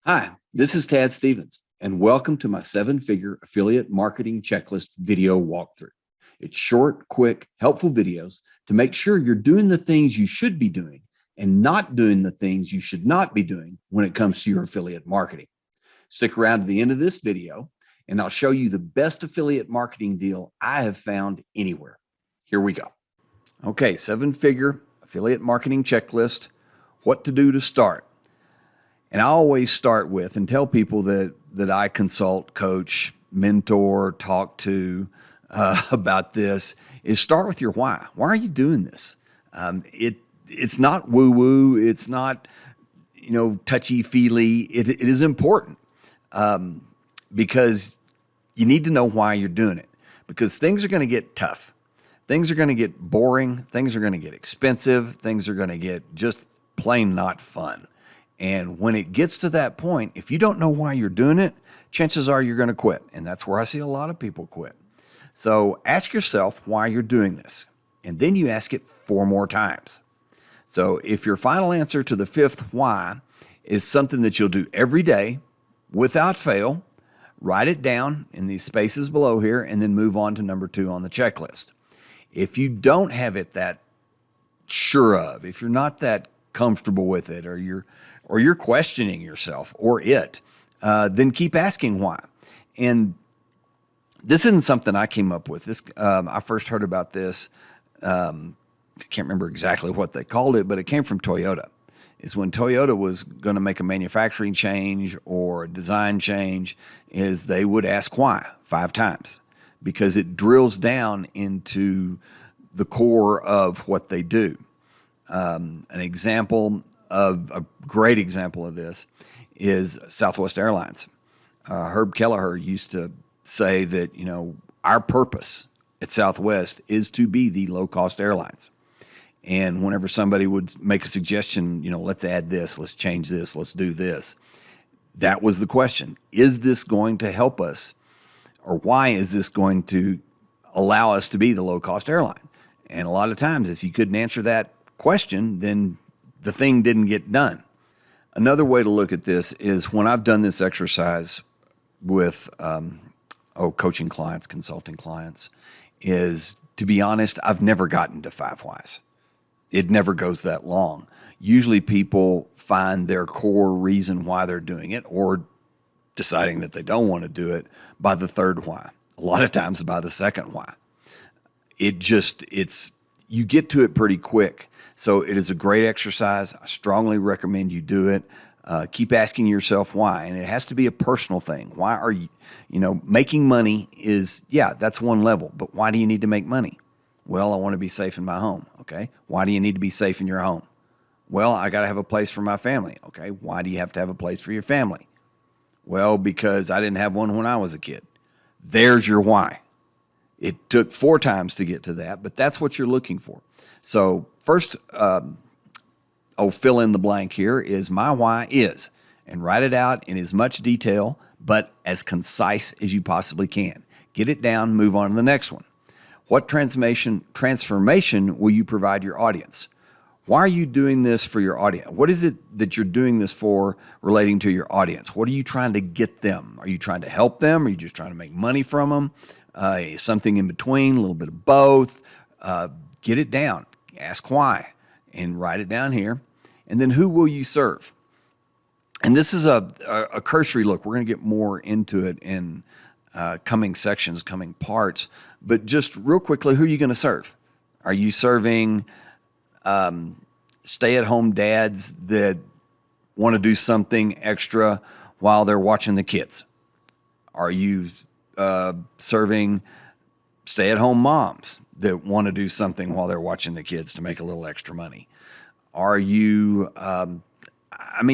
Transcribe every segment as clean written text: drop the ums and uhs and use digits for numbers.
Hi, this is Tad Stevens, and welcome to my seven-figure affiliate marketing checklist video walkthrough. It's short, quick, helpful videos to make sure you're doing the things you should be doing and not doing the things you should not be doing when it comes to your affiliate marketing. Stick around to the end of this video, and I'll show you the best affiliate marketing deal I have found anywhere. Here we go. Okay, seven-figure affiliate marketing checklist, what to do to start. And I always start with and tell people that I consult, coach, mentor, talk to about this is start with your why. Why are you doing this? It's not woo-woo. It's not, touchy-feely. It is important because you need to know why you're doing it, because things are going to get tough. Things are going to get boring. Things are going to get expensive. Things are going to get just plain not fun. And when it gets to that point, if you don't know why you're doing it, chances are you're going to quit. And that's where I see a lot of people quit. So ask yourself why you're doing this. And then you ask it 4 more times. So if your final answer to the 5th why is something that you'll do every day without fail, write it down in these spaces below here and then move on to number 2 on the checklist. If you don't have it that sure of, if you're not that comfortable with it, or you're questioning yourself or it, then keep asking why. And this isn't something I came up with. I first heard about this. I can't remember exactly what they called it, but it came from Toyota. Is when Toyota was going to make a manufacturing change or a design change, is they would ask why 5 times, because it drills down into the core of what they do. A great example of this is Southwest Airlines. Herb Kelleher used to say that, our purpose at Southwest is to be the low-cost airlines. And whenever somebody would make a suggestion, let's add this, let's change this, let's do this, that was the question. Is this going to help us? Or why is this going to allow us to be the low-cost airline? And a lot of times, if you couldn't answer that question, then the thing didn't get done. Another way to look at this is when I've done this exercise with coaching clients, consulting clients, is, to be honest, I've never gotten to 5 whys. It never goes that long. Usually people find their core reason why they're doing it, or deciding that they don't want to do it, by the 3rd why. A lot of times by the 2nd why. You get to it pretty quick. So it is a great exercise. I strongly recommend you do it. Keep asking yourself why. And it has to be a personal thing. Why are you, making money is, that's one level. But why do you need to make money? Well, I want to be safe in my home. Okay. Why do you need to be safe in your home? Well, I got to have a place for my family. Okay. Why do you have to have a place for your family? Well, because I didn't have one when I was a kid. There's your why. It took 4 times to get to that, but that's what you're looking for. So first, fill in the blank here is my why is, and write it out in as much detail, but as concise as you possibly can. Get it down, move on to the next one. What transformation will you provide your audience? Why are you doing this for your audience? What is it that you're doing this for relating to your audience? What are you trying to get them? Are you trying to help them? Are you just trying to make money from them? Something in between, a little bit of both. Get it down. Ask why and write it down here. And then who will you serve? And this is a cursory look. We're going to get more into it in coming sections, coming parts. But just real quickly, who are you going to serve? Are you serving stay-at-home dads that want to do something extra while they're watching the kids? Are you serving stay-at-home moms that want to do something while they're watching the kids to make a little extra money? Are you,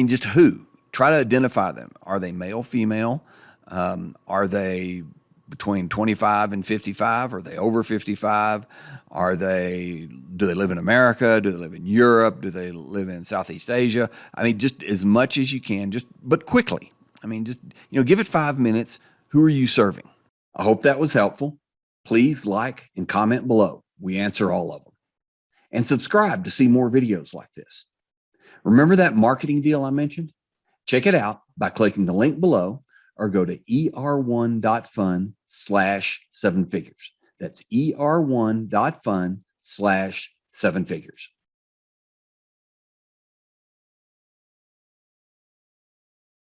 just who? Try to identify them. Are they male, female? Are they between 25 and 55? Are they over 55? Do they live in America? Do they live in Europe? Do they live in Southeast Asia? Just as much as you can, but quickly. Give it 5 minutes. Who are you serving? I hope that was helpful. Please like and comment below. We answer all of them. And subscribe to see more videos like this. Remember that marketing deal I mentioned? Check it out by clicking the link below or go to er1.fun/7figures. That's er1.fun/7figures.